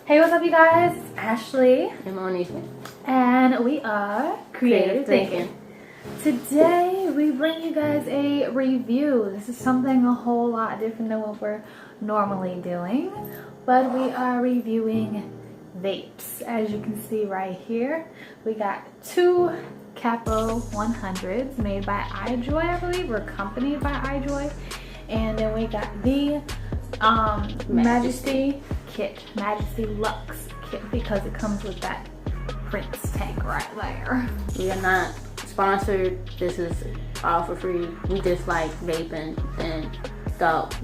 Hey, what's up, you guys? It's Ashley. And Monique. And we are Creative Thinking. Today, we bring you guys a review. This is something a whole lot different than what we're normally doing. But we are reviewing vapes. As you can see right here, we got two Capo 100s made by iJoy, I believe, or accompanied by iJoy. And then we got the Majesty kit, Majesty Luxe kit, because it comes with that Prince tank right there. We are not sponsored. This is all for free. We just like vaping and thought,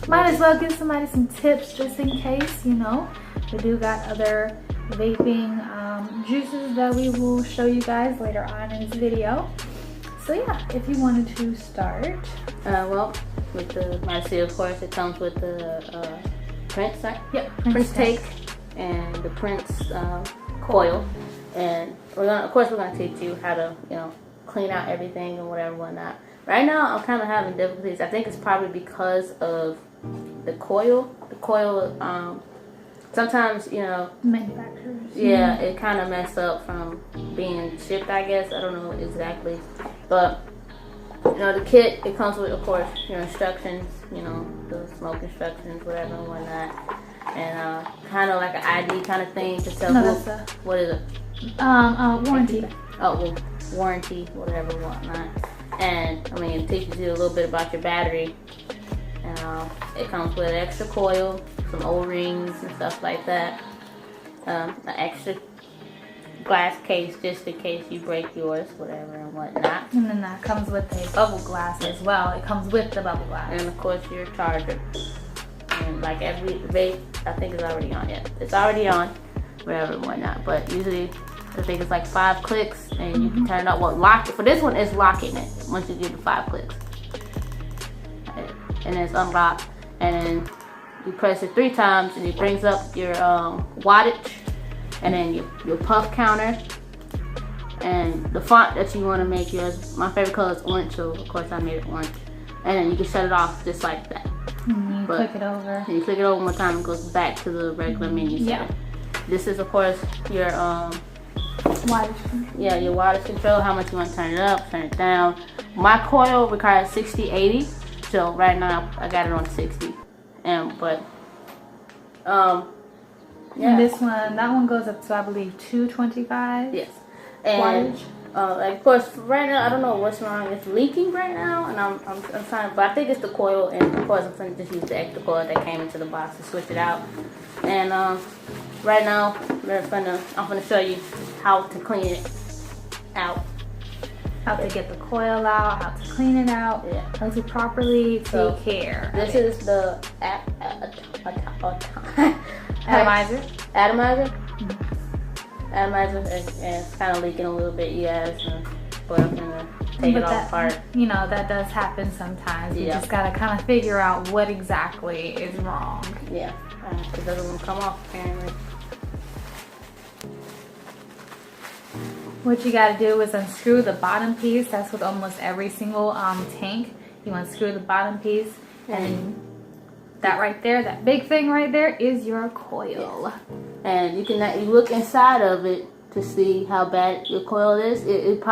might as well give somebody some tips just in case, We do got other vaping juices that we will show you guys later on in this video. So yeah, if you wanted to start. Well, with the Majesty, of course, it comes with the Prince, right? Yep, Prince tank and the Prince coil. And we're gonna teach you how to, clean out everything and whatnot. Right now, I'm kind of having difficulties. I think it's probably because of the coil. The coil, sometimes, manufacturers. Yeah, it kind of messed up from being shipped, I guess. I don't know exactly. But, the kit, it comes with, of course, your instructions, the smoke instructions, whatever and whatnot. And kind of like an ID kind of thing to tell what is it? Warranty. Oh, well, warranty, whatever, whatnot. And, it teaches you a little bit about your battery. And it comes with an extra coil, some O-rings and stuff like that. An extra glass case just in case you break yours, whatever and whatnot. And then that comes with a bubble glass as well. It comes with the bubble glass. And of course your charger. And like every vape, I think it's already on. Yeah, it's already on, whatever and whatnot. But usually, I think it's like 5 clicks and you can turn it up. Well, lock it. For this one, it's locking it once you give it 5 clicks. And then it's unlocked. And then you press it 3 times and it brings up your wattage. And then your puff counter. And the font that you want to make yours. My favorite color is orange, so of course I made it orange. And then you can shut it off just like that. And you click it over. And you click it over one time and it goes back to the regular menu. Yeah. This is, of course, your wattage control. Yeah, your wattage control, how much you want to turn it up, turn it down. My coil requires 60-80, so right now I got it on 60. And this one, that one goes up to, I believe, 225. Yes. And wattage. Of course, right now I don't know what's wrong. It's leaking right now, and I'm trying, but I think it's the coil. And of course, I'm going to just use the extra coil that came into the box to switch it out. And right now, I'm gonna show you how to clean it out. How to get the coil out, how to clean it out, how to properly take care. This is the atomizer. Atomizer. Atomizer, and it's kind of leaking a little bit. But I'm gonna take it all apart. That does happen sometimes. You just gotta kind of figure out what exactly is wrong. Yeah, it doesn't want to come off apparently. What you gotta do is unscrew the bottom piece. That's with almost every single tank. You unscrew the bottom piece, and that right there, that big thing right there, is your coil. Yes. And you look inside of it to see how bad your coil is. It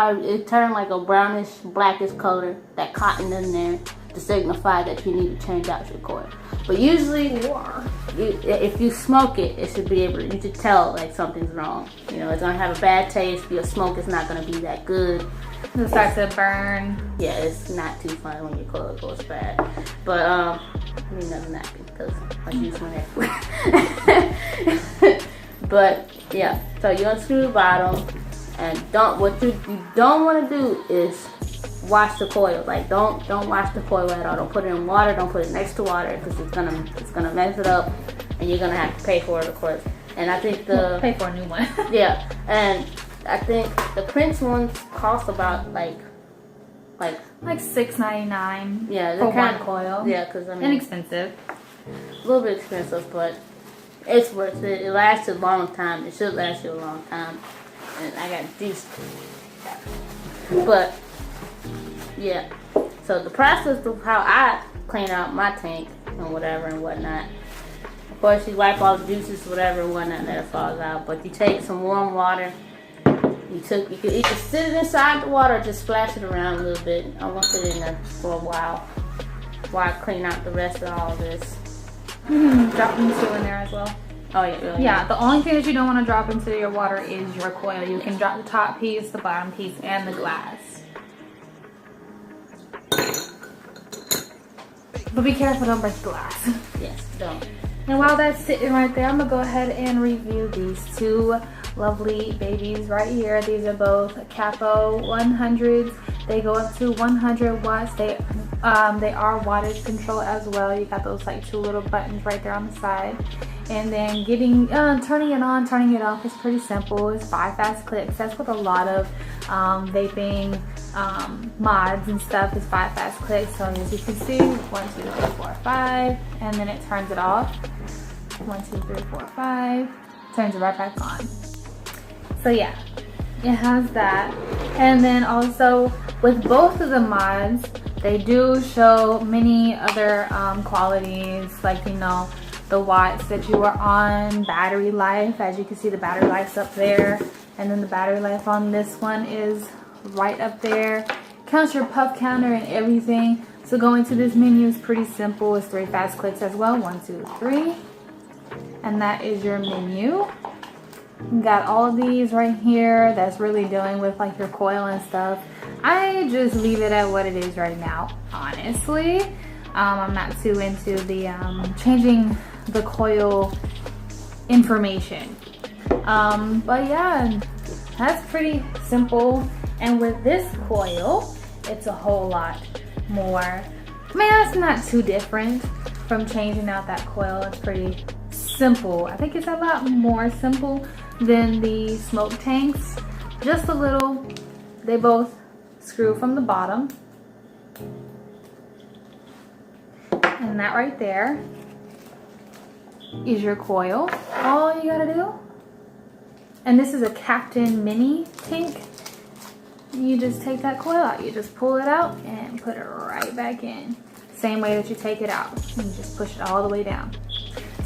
turned like a brownish, blackish color. That cotton in there to signify that you need to change out your coil. But usually, if you smoke it, it should be you should tell like something's wrong. It's gonna have a bad taste. Your smoke is not gonna be that good. It starts to burn. Yeah, it's not too fun when your coil goes bad. But nothing happened because I use one everywhere. But yeah, so you unscrew the bottom, and what you don't want to do is wash the coil. Like don't wash the coil at all. Don't put it in water. Don't put it next to water because it's gonna mess it up, and you're gonna have to pay for it, of course. And I think pay for a new one. Yeah, and I think the Prince ones cost about like $6.99. Yeah, for one coil. Yeah, because inexpensive. A little bit expensive, but it's worth it. It lasts a long time. It should last you a long time. And I got these. But yeah, so the process of how I clean out my tank and whatever and whatnot. Of course, you wipe all the juices, whatever, whatnot that falls out. But you take some warm water. You can either sit it inside the water or just splash it around a little bit. I want it in there for a while I clean out the rest of all this. Drop them two in there as well. Oh yeah, really? Yeah, the only thing that you don't want to drop into your water is your coil. You can drop the top piece, the bottom piece, and the glass. But be careful, don't break the glass. Yes, don't. And while that's sitting right there, I'm gonna go ahead and review these two lovely babies right here. These are both Capo 100s. They go up to 100 watts. They are wattage control as well. You got those like two little buttons right there on the side. And then turning it on, turning it off is pretty simple. It's 5 fast clicks. That's what a lot of vaping mods and stuff is 5 fast clicks. So as you can see, 1, 2, 3, 4, 5, and then it turns it off. 1, 2, 3, 4, 5, turns it right back on. So yeah, it has that. And then also with both of the mods, they do show many other qualities, like, you know, the watts that you are on, battery life. As you can see, the battery life's up there, and then the battery life on this one is right up there. Counts your puff counter and everything. So going to this menu is pretty simple. It's 3 fast clicks as well. 1, 2, 3, and that is your menu. You got all of these right here. That's really dealing with like your coil and stuff. I just leave it at what it is right now, honestly. I'm not too into the changing the coil information. But yeah, that's pretty simple. And with this coil, it's a whole lot more. I mean, that's not too different from changing out that coil. It's pretty simple. I think it's a lot more simple than the smoke tanks. Just a little. They both screw from the bottom. And that right there is your coil. All you gotta do, and this is a Captain Mini tank, you just take that coil out. You just pull it out and put it right back in. Same way that you take it out. You just push it all the way down.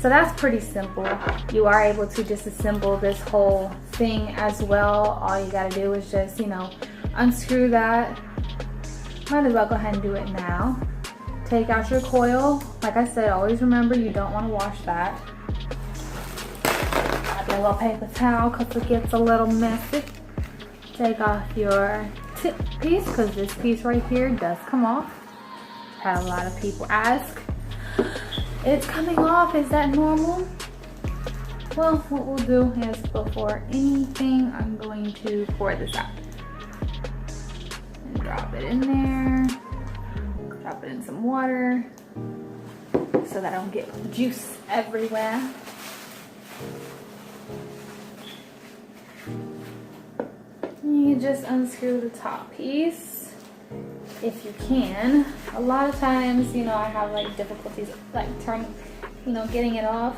So that's pretty simple. You are able to disassemble this whole thing as well. All you gotta do is just, you know, unscrew that. Might as well go ahead and do it now. Take out your coil. Like I said, always remember you don't want to wash that. Grab your little paper towel because it gets a little messy. Take off your tip piece because this piece right here does come off. Had a lot of people ask, it's coming off, is that normal? Well, what we'll do is before anything, I'm going to pour this out. And drop it in there. Drop it in some water so that I don't get juice everywhere. You just unscrew the top piece if you can. A lot of times, you know, I have like difficulties like getting it off.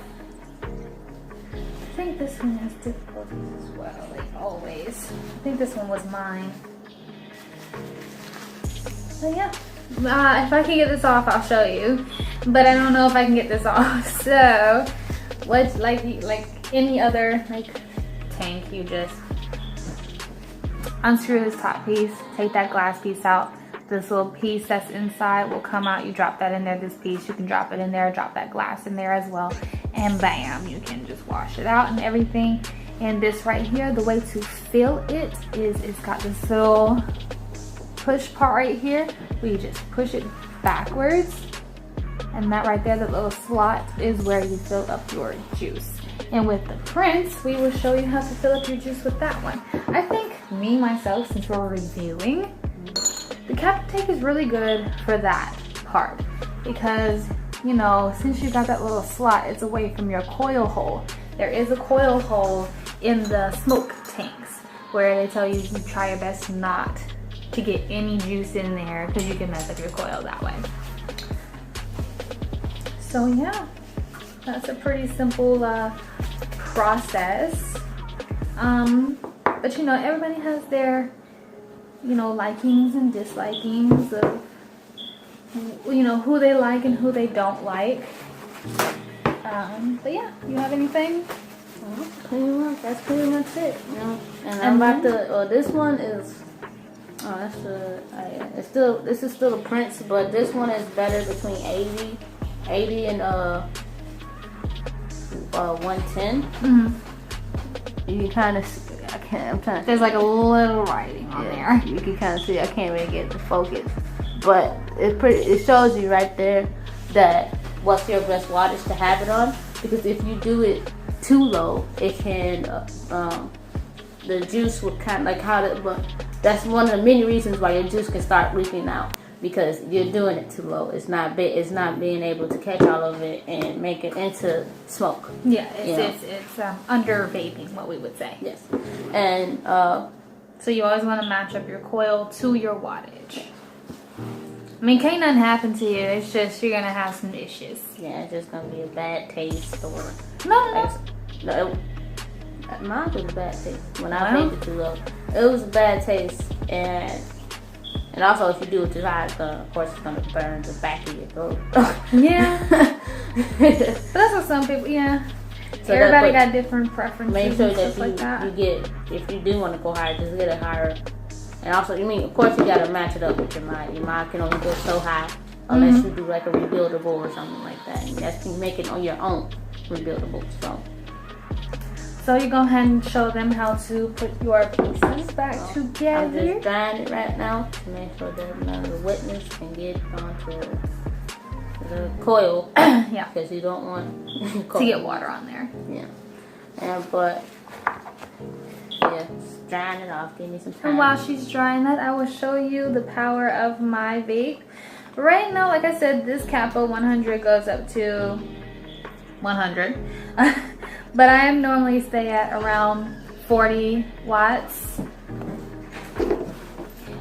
I think this one has difficulties as well, like always. I think this one was mine. So yeah. If I can get this off, I'll show you, but I don't know if I can get this off. So what's like any other like tank, you just unscrew this top piece, take that glass piece out. This little piece that's inside will come out. You drop that in there. This piece, you can drop it in there, drop that glass in there as well, and bam, you can just wash it out and everything. And this right here, the way to fill it is it's got this little push part right here where you just push it backwards, and that right there, the little slot, is where you fill up your juice. And with the Prince, we will show you how to fill up your juice with that one. I think myself, since we're reviewing, the Capo tank is really good for that part because, you know, since you got that little slot, it's away from your coil hole. There is a coil hole in the smoke tanks where they tell you to try your best not to get any juice in there because you can mess up your coil that way. So yeah, that's a pretty simple process. But you know, everybody has their, you know, likings and dislikings of, you know, who they like and who they don't like. But yeah, you have anything? That's pretty much it. You know, and I'm about to. This one is. Oh, that's the. It's still. This is still a Prince, but this one is better between 80 and 110. You can kind of. I can't. I'm trying. There's like a little writing on there. You can kind of see. I can't really get the focus, but it's pretty. It shows you right there that what's your best wattage to have it on. Because if you do it too low, it can the juice will kind of like but that's one of the many reasons why your juice can start leaking out, because you're doing it too low. It's not being able to catch all of it and make it into smoke. Yeah, it's under vaping, what we would say. Yes, and so you always want to match up your coil to your wattage. I mean, can't nothing happen to you. It's just you're gonna have some issues. Yeah, it's just gonna be a bad taste or no. Mine was a bad taste when I made it too low. It was a bad taste, and also if you do it too high, of course it's gonna burn the back of your throat. Yeah, but that's what some people. Yeah, so everybody got different preferences. Make sure that you get, if you do want to go higher, just get it higher. And also, of course, you gotta match it up with your mind. Your mind can only go so high unless you do like a rebuildable or something like that. And that's you make it on your own rebuildable. So you go ahead and show them how to put your pieces back together. I'm just drying it right now to make sure that none of the wetness can get onto the coil. Yeah, because you don't want to get water on there. Yeah, but. Yeah, drying it off. Give me some time. And while she's drying that, I will show you the power of my vape. Right now, like I said, this Capo 100 goes up to 100. But I normally stay at around 40 watts.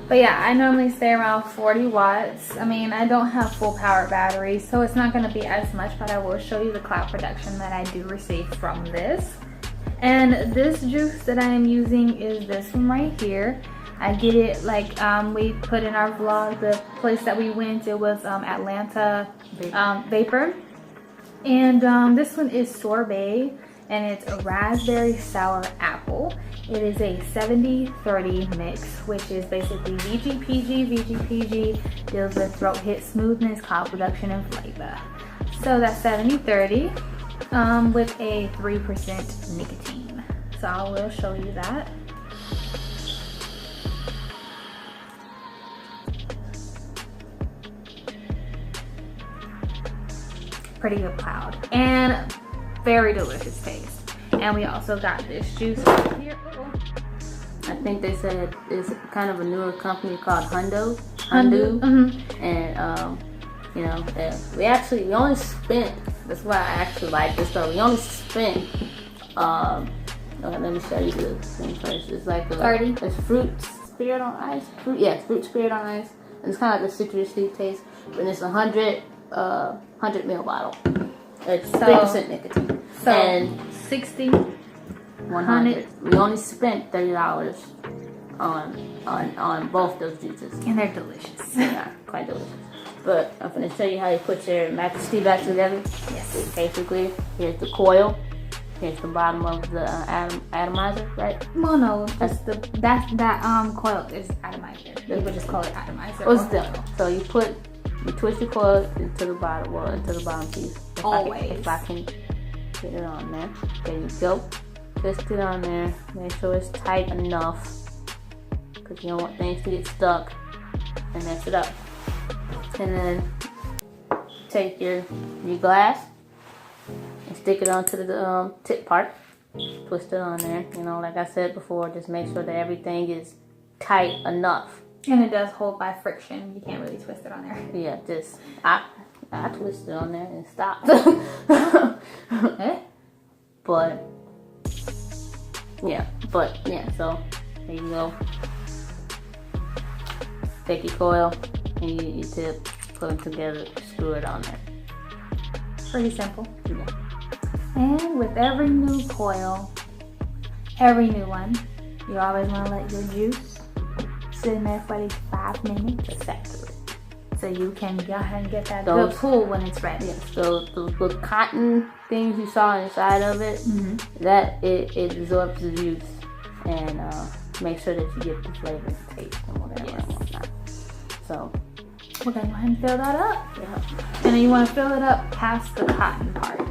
But yeah, I normally stay around 40 watts. I mean, I don't have full power batteries, so it's not going to be as much, but I will show you the cloud production that I do receive from this. And this juice that I am using is this one right here. I get it like we put in our vlog, the place that we went, it was Atlanta Vapor. And this one is sorbet, and it's a raspberry sour apple. It is a 70-30 mix, which is basically VGPG deals with throat hit, smoothness, cloud production, and flavor. So that's 70-30 with a 3% nicotine. So I will show you that. Pretty good cloud and very delicious taste. And we also got this juice right here. I think they said it's kind of a newer company called Hundu. And you know, we only spent, that's why I actually like this stuff. We only spent let me show you the thing first. It's like it's fruit spirit on ice. Fruit spirit on ice. And it's kind of like a citrusy taste. And it's 100 ml bottle. It's 3% nicotine. So and 60, 100. We only spent $30 on both those juices. And they're delicious. Yeah, quite delicious. But I'm going to show you how you put your Majesty back together. Yes. Basically, here's the coil. Here's the bottom of the atomizer, right? Well, no, just that coil is atomizer. People just call it atomizer. Well, still. So you twist your coil into the bottom piece. If I can get it on there. There you go. Twist it on there. Make sure it's tight enough, because you don't want things to get stuck and mess it up. And then take your glass and stick it onto the tip part. Twist it on there. You know, like I said before, just make sure that everything is tight enough. And it does hold by friction. You can't really twist it on there. Yeah, just I twist it on there and stop. But yeah, so there you go. Take your coil and your tip, put them together, screw it on there. Pretty simple. Yeah. And with every new coil, every new one, you always want to let your juice sit in there for at least 5 minutes to So you can go ahead and get that Those- good pull when it's ready. Yes, those little cotton things you saw inside of it, that it absorbs the juice and make sure that you get the flavor and taste and whatever and whatnot. So we're gonna go ahead and fill that up. yeah. And then you want to fill it up past the cotton part.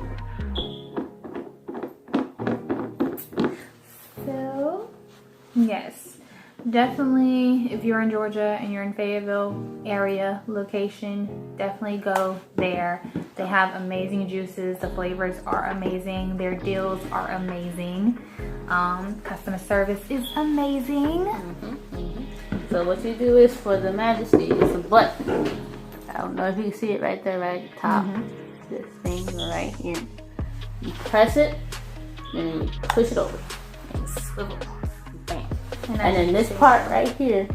So, yes, definitely if you're in Georgia and you're in Fayetteville area location, definitely go there. They have amazing juices. The flavors are amazing. Their deals are amazing. Customer service is amazing. So what you do is for the Majesty, it's a button. I don't know if you can see it right there, right at the top. This thing right here. You press it, and then you push it over. And swivel. Bam. And then this part right here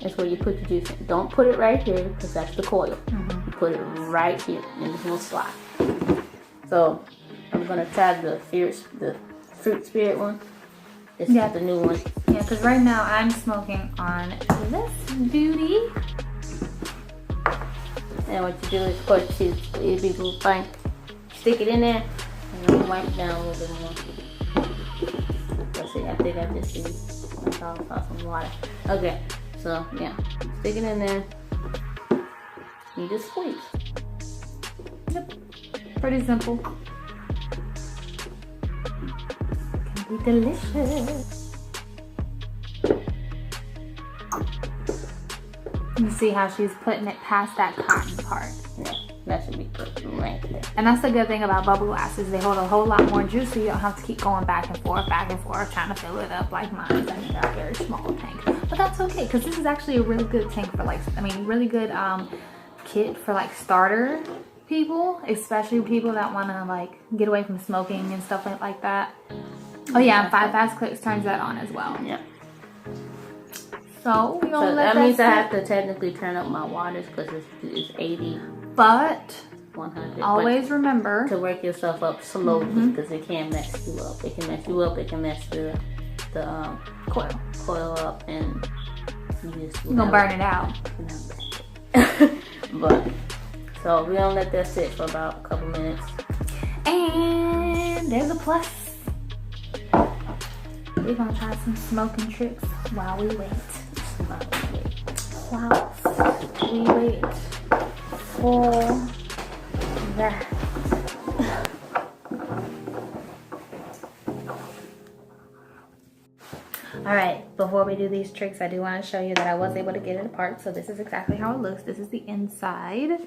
is where you put the juice in. Don't put it right here, because that's the coil. You put it right here in this little slot. So I'm gonna try the fruit spirit one. This is the new one. Yeah, because right now I'm smoking on this beauty. And what you do is, of course, it'd be a little fine. Stick it in there, and then wipe it down a little bit more. Let's see, I think I just used some water. Okay, so yeah, stick it in there. You just squeeze. Yep, pretty simple. Can be delicious. You see how she's putting it past that cotton part. Yeah, that should be good right there. And that's the good thing about bubble glasses. They hold a whole lot more juice, so you don't have to keep going back and forth, trying to fill it up like mine. I mean, got a very small tank. But that's okay, because this is actually a really good tank for really good kit for like starter people, especially people that want to like get away from smoking and stuff like that. Oh yeah, and 5 fast clicks turns that on as well. Yeah. So we gonna let that means I have to technically turn up my waters because it's 80. But 100. always remember to work yourself up slowly, because it can mess you up. It can mess you up. It can mess the coil up, and you're gonna burn it out. But so we're gonna let that sit for about a couple minutes. And there's a plus. We're gonna try some smoking tricks while we wait. Whilst we wait for that. Alright, before we do these tricks, I do want to show you that I was able to get it apart. So this is exactly how it looks. This is the inside.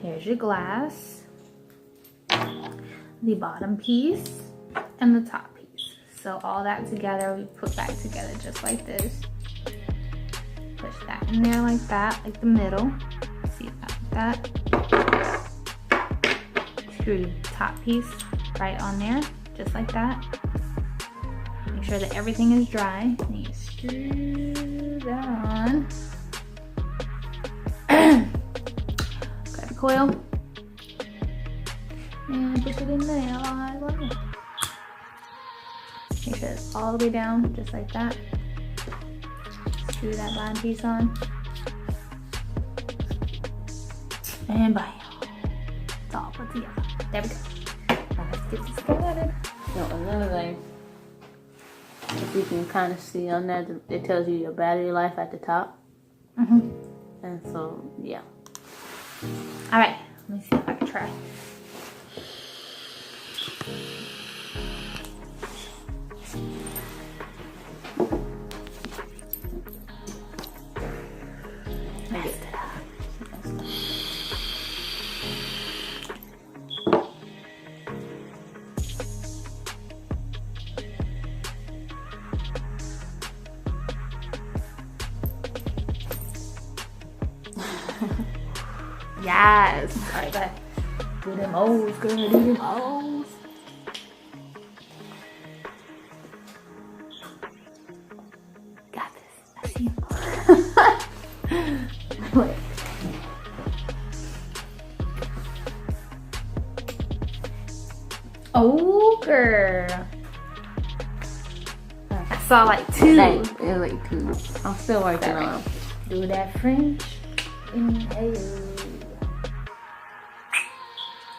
Here's your glass, the bottom piece, and the top piece. So all that together, we put back together just like this. Push that in there like that, like the middle. See that? Screw the top piece right on there, just like that. Make sure that everything is dry. And you screw that on. Grab the coil and push it in there like that. Make sure it's all the way down, just like that. Screw that bottom piece on. And bam. It's all put together. There we go. Now let's get this started. So another thing, if you can kind of see on there, it tells you your battery life at the top. And so, yeah. Alright, let me see if I can try. Yes. Alright, go ahead. Do them O's, girl. Do them O's. Got this. I see you. Wait. Oh, girl. I saw like two. It was like 2. I'm still working on them. Do that French. inhale.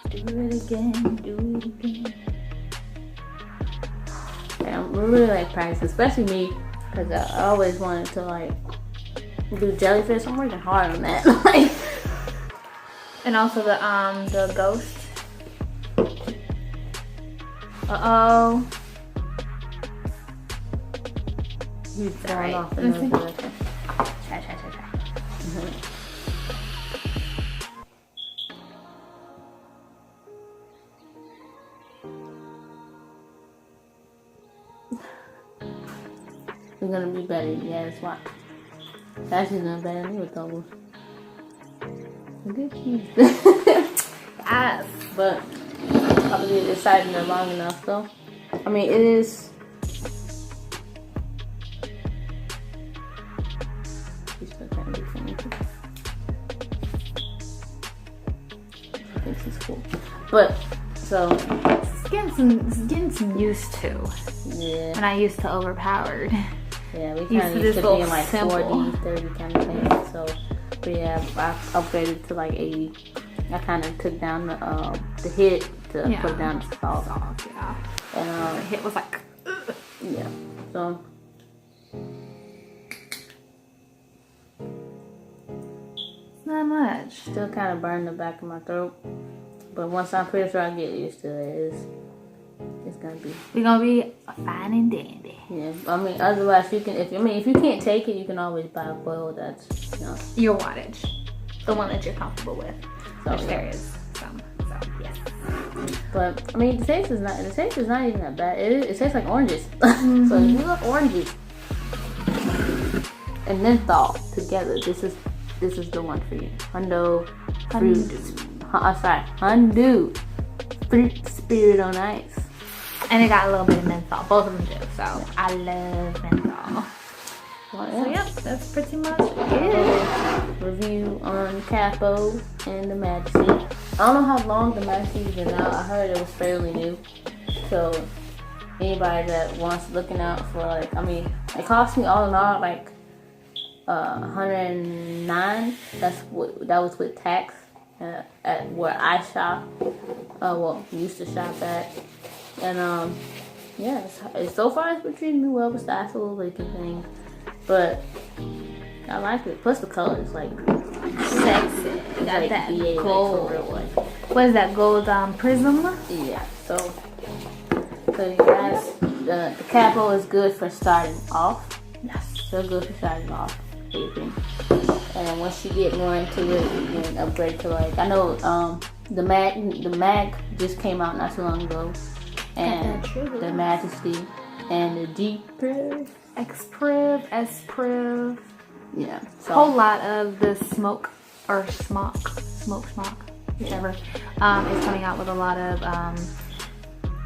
Do it again, do it again. Yeah, I really like practice, especially me, because I always wanted to like do jellyfish. I'm working hard on that. Like, and also the ghost. Uh-oh. You throwing Alright, off let's another see. direction. Try. We're gonna be better. Yeah, that's why. Ashley's gonna be better than me with those. Good keys. Yes. But probably deciding they're long enough though. I mean, it is. She's still trying to do for me too. I think she's cool. But so It's getting some used to. yeah. When I used to overpowered. Yeah, we Used kind to of this used to be in little like simple. 40, 30 kind of thing. So, but yeah, I upgraded to like 80. I kind of took down the hit to put down the salt. Yeah. And The hit was like, ugh. yeah, so It's not much. still kind of burning the back of my throat. But once I'm pretty sure I get used to it, it's gonna be. We're gonna be fine and dandy. Yeah, I mean, otherwise you can. If you can't take it, you can always buy a coil that's Your wattage, the one that you're comfortable with. So, Which yeah. there is some. So yes. But I mean, the taste is not even that bad. It tastes like oranges. So if you love oranges and menthol together, this is the one for you. Hundo fruit. Hundo fruit spirit on ice. And it got a little bit of menthol. Both of them do. So I love menthol. Well, So yep, that's pretty much it. Review on Capo and the Majesty. I don't know how long the Majesty's been out. I heard it was fairly new. So anybody that wants looking out for like, I mean, it cost me all in all like $109. That was with tax at where I shop. Used to shop at, and yeah, it's so far it's been treating me well besides the little leaking thing. But I like it. Plus the color is like Sexy. Got like that VA, gold. like, for real, like. What is that, gold prism? Yeah. So you guys, the Capo is good for starting off. Yes. So good for starting off vaping. And once you get more into it, you can upgrade to like, I know the mag just came out not too long ago, and the Majesty and the G-Priv. X-Priv, S-Priv. Yeah. So Whole lot of the smoke, whichever, is coming out with a lot of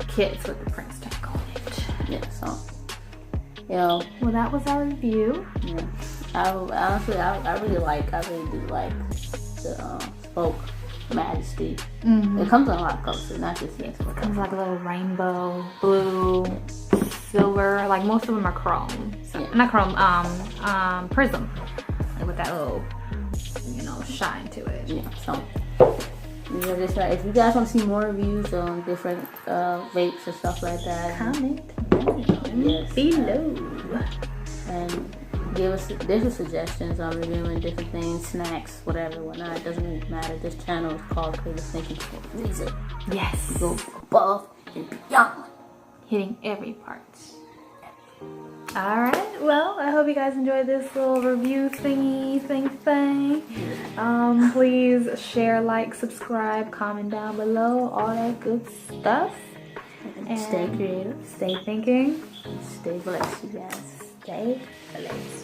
kits with the Prince tag on it. yeah. So well, that was our review. yeah. I really do like the Spoke Majesty. Mm-hmm. It comes in a lot of colors, not just the X-Priv. Comes like a little rainbow, blue, silver. Like most of them are chrome. So, not chrome. Prism, like with that little, shine to it. Yeah. So just if you guys want to see more reviews on different vapes and stuff like that, Comment yes, below. and give us different suggestions on reviewing different things, snacks, whatever, whatnot. It doesn't really matter. This channel is called Creative Thinking for a reason. Yes. Go above and beyond. Hitting every part. Alright, well, I hope you guys enjoyed this little review thing. Please share, like, subscribe, comment down below, all that good stuff. And stay creative. Stay thinking. Stay blessed, you guys. Stay blessed.